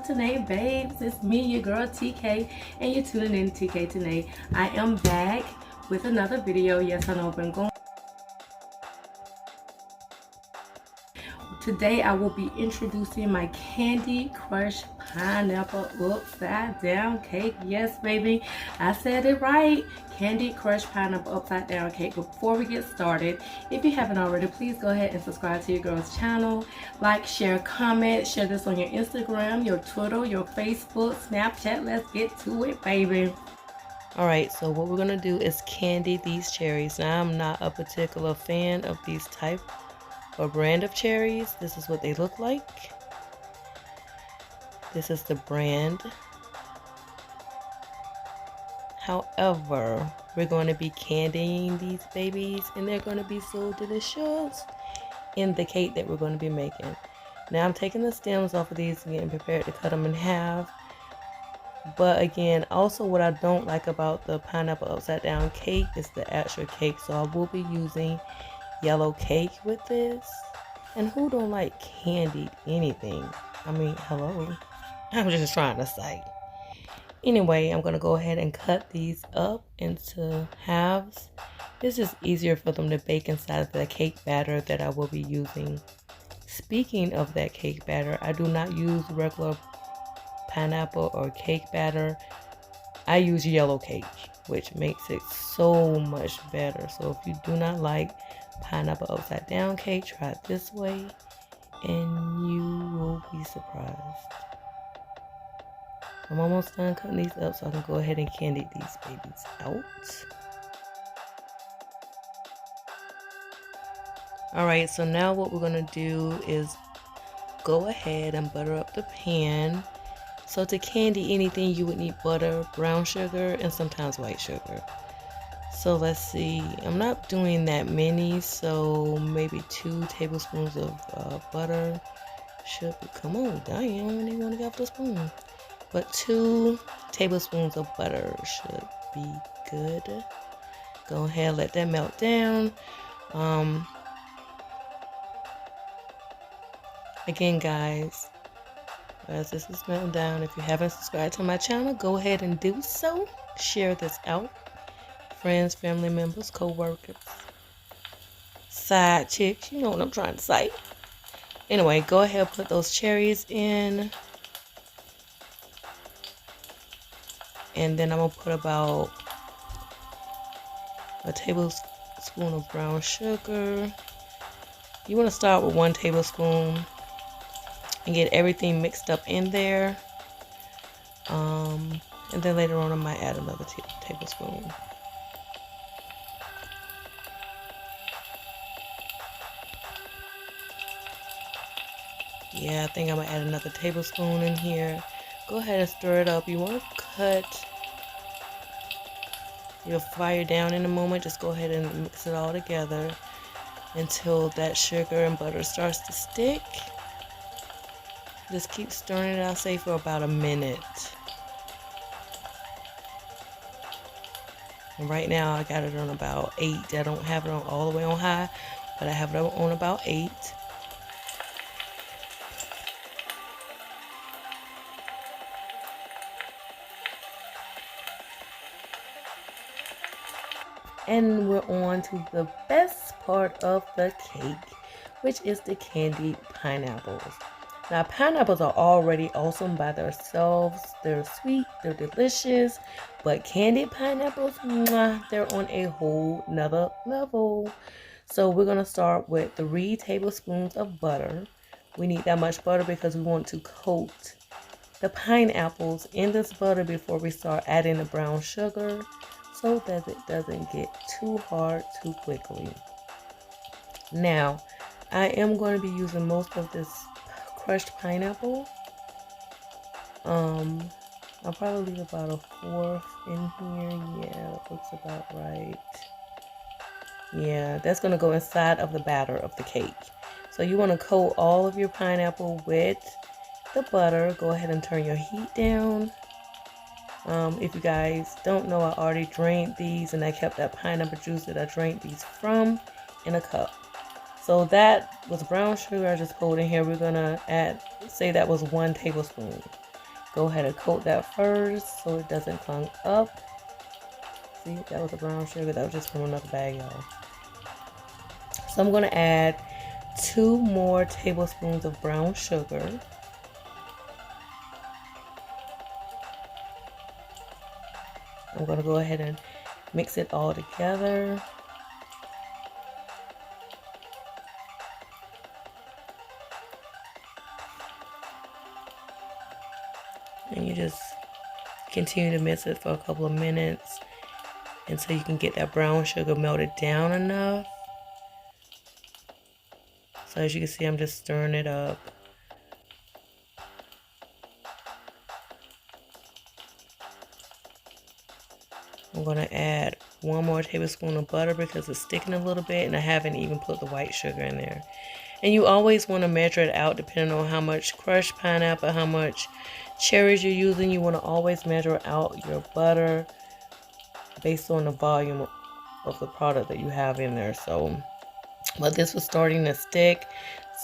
Tanae babes. It's me, your girl TK, and you're tuning in to TK Tanae. I am back with another video. Yes, I know I've been going. Today I will be introducing my Candy Crush Pineapple Upside Down Cake. Yes, baby, I said it right. Candy Crush Pineapple Upside Down Cake. Before we get started, if you haven't already, please go ahead and subscribe to your girl's channel. Like, share, comment, share this on your Instagram, your Twitter, your Facebook, Snapchat. Let's get to it, baby. Alright, so what we're going to do is candy these cherries. Now, I'm not a particular fan of these type or brand of cherries. This is what they look like. This is the brand. However, we're going to be candying these babies and they're going to be so delicious in the cake that we're going to be making. Now I'm taking the stems off of these and getting prepared to cut them in half. But again, also what I don't like about the pineapple upside down cake is the actual cake. So I will be using yellow cake with this. And who don't like candied anything? I mean, hello. I'm just trying to say. Anyway, I'm going to go ahead and cut these up into halves. This is easier for them to bake inside of the cake batter that I will be using. Speaking of that cake batter, I do not use regular pineapple or cake batter. I use yellow cake, which makes it so much better. So if you do not like pineapple upside down cake, try it this way and you will be surprised. I'm almost done cutting these up so I can go ahead and candy these babies out. Alright, so now what we're going to do is go ahead and butter up the pan. So to candy anything, you would need butter, brown sugar, and sometimes white sugar. So let's see, I'm not doing that many, so maybe 2 tablespoons of butter should be, come on, dang, I don't even want to get off the spoon. But 2 tablespoons of butter should be good. Go ahead, let that melt down. Again, guys, as this is melting down, if you haven't subscribed to my channel, go ahead and do so. Share this out. Friends, family members, co-workers, side chicks, you know what I'm trying to say. Anyway, go ahead, put those cherries in. And then I'm going to put about a tablespoon of brown sugar. You want to start with 1 tablespoon and get everything mixed up in there. And then later on I might add another tablespoon. Yeah, I think I'm going to add another tablespoon in here. Go ahead and stir it up. You want to cut your fire down in a moment. Just go ahead and mix it all together until that sugar and butter starts to stick. Just keep stirring it, I'll say, for about a minute. And right now I got it on about 8. I don't have it on all the way on high, but I have it on about 8. And we're on to the best part of the cake, which is the candied pineapples. Now, pineapples are already awesome by themselves. They're sweet, they're delicious, but candied pineapples, mwah, they're on a whole nother level. So we're gonna start with 3 tablespoons of butter. We need that much butter because we want to coat the pineapples in this butter before we start adding the brown sugar, so that it doesn't get too hard too quickly. Now, I am going to be using most of this crushed pineapple. I'll probably leave about 1/4 in here. Yeah, that looks about right. Yeah, that's going to go inside of the batter of the cake. So you want to coat all of your pineapple with the butter. Go ahead and turn your heat down. If you guys don't know, I already drained these and I kept that pineapple juice that I drained these from in a cup. So that was brown sugar I just poured in here. We're gonna add, say that was 1 tablespoon. Go ahead and coat that first so it doesn't clunk up. See, that was a brown sugar. That was just from another bag, y'all. So I'm going to add 2 more tablespoons of brown sugar. I'm going to go ahead and mix it all together. And you just continue to mix it for a couple of minutes until you can get that brown sugar melted down enough. So as you can see, I'm just stirring it up. I'm going to add 1 more tablespoon of butter because it's sticking a little bit, and I haven't even put the white sugar in there. And you always want to measure it out depending on how much crushed pineapple, how much cherries you're using. You want to always measure out your butter based on the volume of the product that you have in there. So, but this was starting to stick,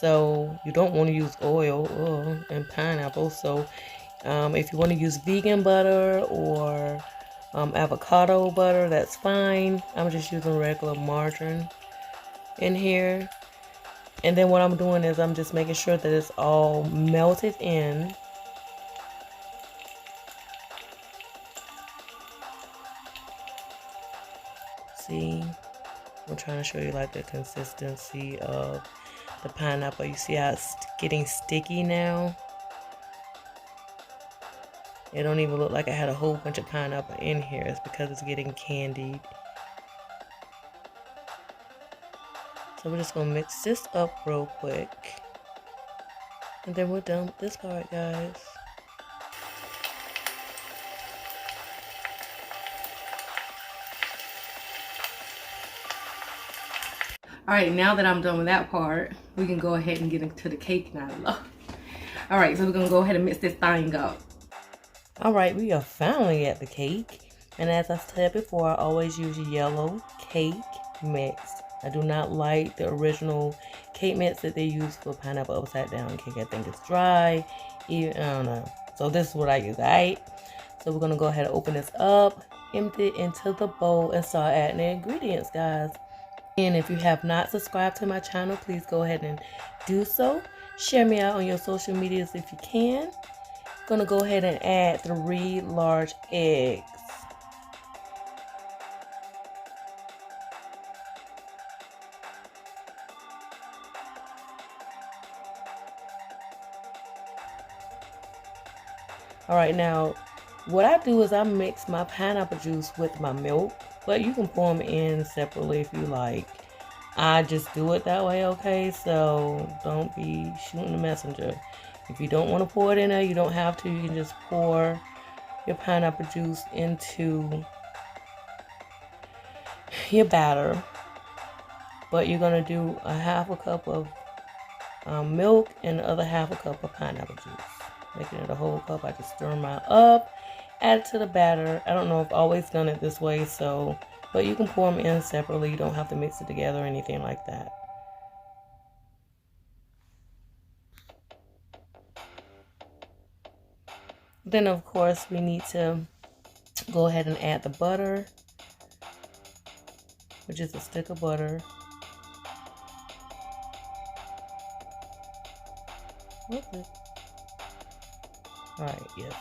so you don't want to use oil and pineapple. So if you want to use vegan butter or avocado butter, that's fine. I'm just using regular margarine in here. And then what I'm doing is I'm just making sure that it's all melted in. See, I'm trying to show you like the consistency of the pineapple. You see how it's getting sticky now? It don't even look like I had a whole bunch of pineapple in here. It's because it's getting candied. So we're just going to mix this up real quick. And then we're done with this part, guys. Alright, now that I'm done with that part, we can go ahead and get into the cake now. Alright, so we're going to go ahead and mix this thing up. Alright, we are finally at the cake. And as I said before, I always use yellow cake mix. I do not like the original cake mix that they use for pineapple upside down cake. I think it's dry. I don't know. So this is what I use, alright? So we're going to go ahead and open this up, empty it into the bowl, and start adding the ingredients, guys. And if you have not subscribed to my channel, please go ahead and do so. Share me out on your social medias if you can. I'm going to go ahead and add 3 large eggs. Alright, now what I do is I mix my pineapple juice with my milk, but you can pour them in separately if you like. I just do it that way, okay? So don't be shooting the messenger. If you don't want to pour it in there, you don't have to. You can just pour your pineapple juice into your batter. But you're going to do a 1/2 cup of milk and the other 1/2 cup of pineapple juice. Making it a whole cup. I just stir mine up, add it to the batter. I don't know if I've always done it this way, so, but you can pour them in separately. You don't have to mix it together or anything like that. Then, of course, we need to go ahead and add the butter, which is a stick of butter. Alright, yes.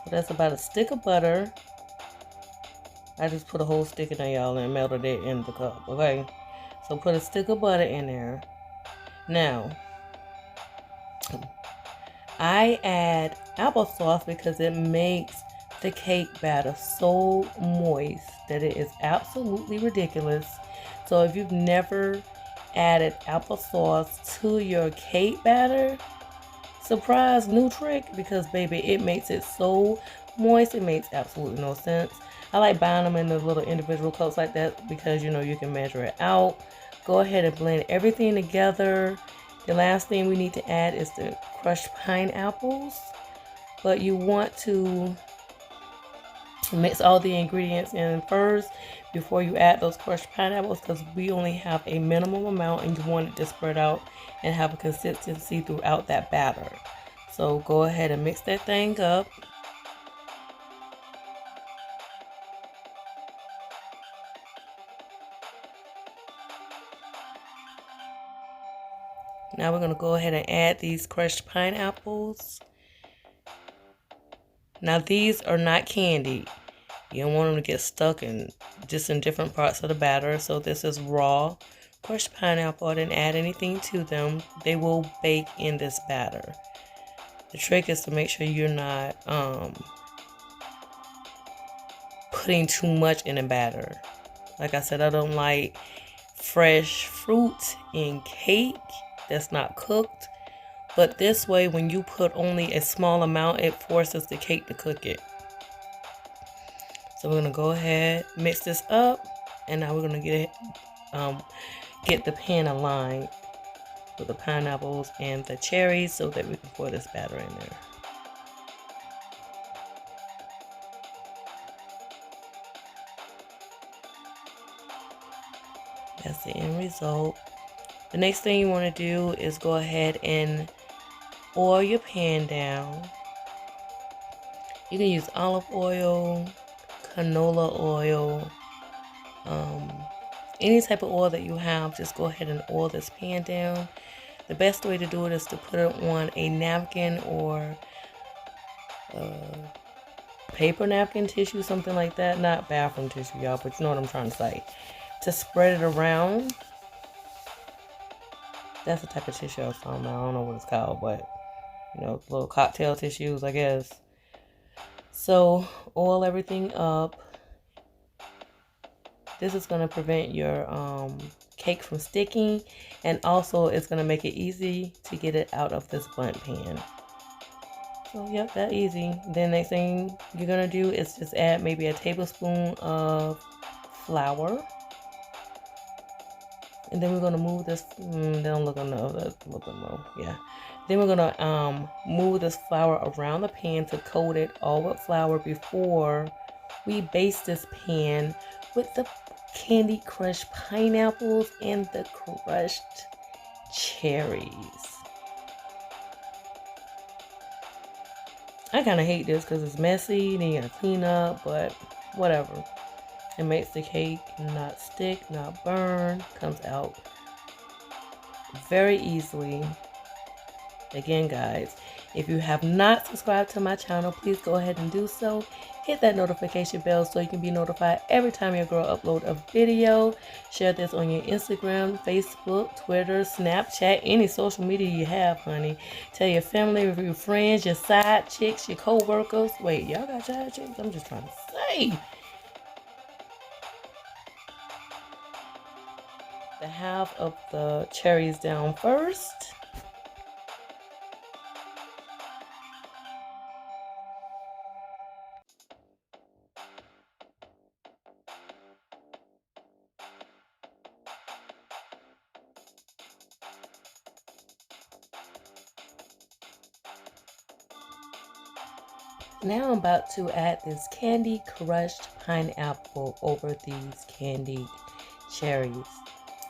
So that's about a stick of butter. I just put a whole stick in there, y'all, and melted it in the cup, okay? So put a stick of butter in there. Now, I add applesauce because it makes the cake batter so moist that it is absolutely ridiculous. So if you've never added applesauce to your cake batter, surprise, new trick, because baby, it makes it so moist, it makes absolutely no sense. I like buying them in the little individual cups like that because you know you can measure it out. Go ahead and blend everything together. The last thing we need to add is the crushed pineapples, but you want to mix all the ingredients in first before you add those crushed pineapples, because we only have a minimum amount and you want it to spread out and have a consistency throughout that batter. So go ahead and mix that thing up. Now we're going to go ahead and add these crushed pineapples. Now these are not candied. You don't want them to get stuck in different parts of the batter. So this is raw crushed pineapple. I didn't add anything to them. They will bake in this batter. The trick is to make sure you're not putting too much in the batter. Like I said, I don't like fresh fruit in cake that's not cooked. But this way, when you put only a small amount, it forces the cake to cook it. So we're gonna go ahead, mix this up, and now we're gonna get the pan aligned with the pineapples and the cherries so that we can pour this batter in there. That's the end result. The next thing you want to do is go ahead and oil your pan down. You can use olive oil, canola oil, any type of oil that you have. Just go ahead and oil this pan down. The best way to do it is to put it on a napkin or paper napkin tissue, something like that. Not bathroom tissue, y'all, but you know what I'm trying to say. To spread it around. That's the type of tissue I was talking about. I don't know what it's called, but you know, little cocktail tissues, I guess. So oil everything up. This is going to prevent your cake from sticking, and also it's going to make it easy to get it out of this Bundt pan. So yep, that easy. Then next thing you're going to do is just add maybe a tablespoon of flour. And then we're going to move this, don't look on the, yeah. Then we're going to move this flour around the pan to coat it all with flour before we baste this pan with the candy crushed pineapples and the crushed cherries. I kind of hate this because it's messy, then you gotta clean up, but whatever. It makes the cake not stick, not burn, comes out very easily. Again, guys, if you have not subscribed to my channel, please go ahead and do so. Hit that notification bell so you can be notified every time your girl upload a video. Share this on your Instagram, Facebook, Twitter, Snapchat, any social media you have, honey. Tell your family, your friends, your side chicks, your co-workers. Wait, y'all got side chicks? I'm just trying to say. The half of the cherries down first. Now I'm about to add this candy crushed pineapple over these candied cherries.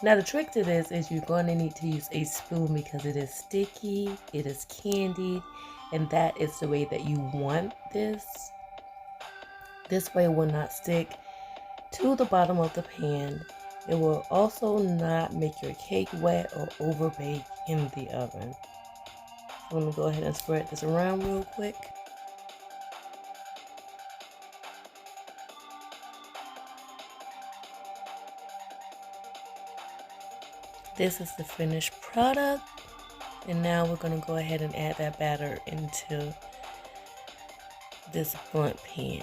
Now the trick to this is you're going to need to use a spoon because it is sticky, it is candied, and that is the way that you want this. This way it will not stick to the bottom of the pan. It will also not make your cake wet or overbake in the oven. So let me go ahead and spread this around real quick. This is the finished product, and now we're going to go ahead and add that batter into this Bundt pan.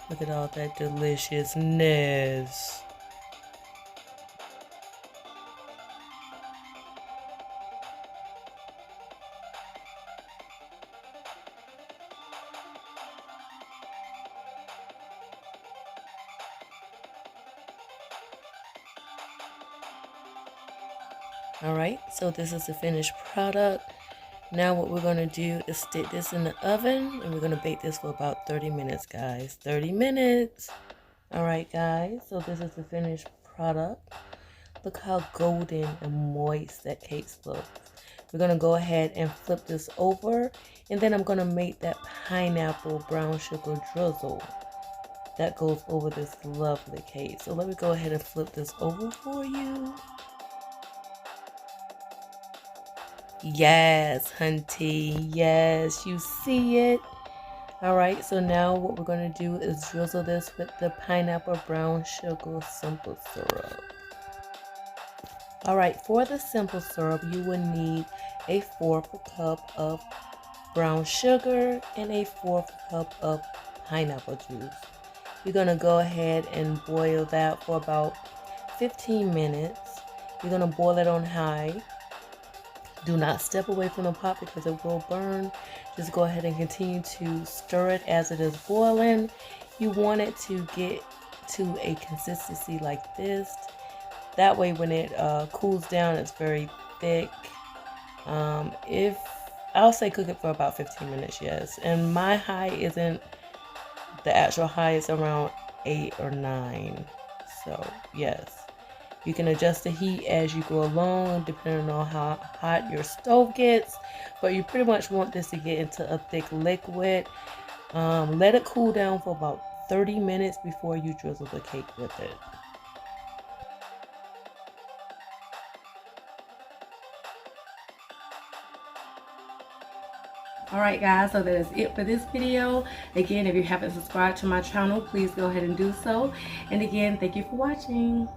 Look at all that deliciousness. Alright, so this is the finished product. Now what we're going to do is stick this in the oven, and we're going to bake this for about 30 minutes, guys. 30 minutes. Alright, guys, so this is the finished product. Look how golden and moist that cake looks. We're going to go ahead and flip this over, and then I'm going to make that pineapple brown sugar drizzle that goes over this lovely cake. So let me go ahead and flip this over for you. Yes, hunty, yes, you see it. All right, so now what we're going to do is drizzle this with the pineapple brown sugar simple syrup. All right, for the simple syrup, you will need a 1/4 cup of brown sugar and a 1/4 cup of pineapple juice. You're going to go ahead and boil that for about 15 minutes. You're going to boil it on high. Do not step away from the pot because it will burn. Just go ahead and continue to stir it as it is boiling. You want it to get to a consistency like this. That way when it cools down, it's very thick. I'll say cook it for about 15 minutes, yes. And my high isn't the actual high, is around 8 or 9. So yes. You can adjust the heat as you go along, depending on how hot your stove gets. But you pretty much want this to get into a thick liquid. Let it cool down for about 30 minutes before you drizzle the cake with it. Alright guys, so that is it for this video. Again, if you haven't subscribed to my channel, please go ahead and do so. And again, thank you for watching.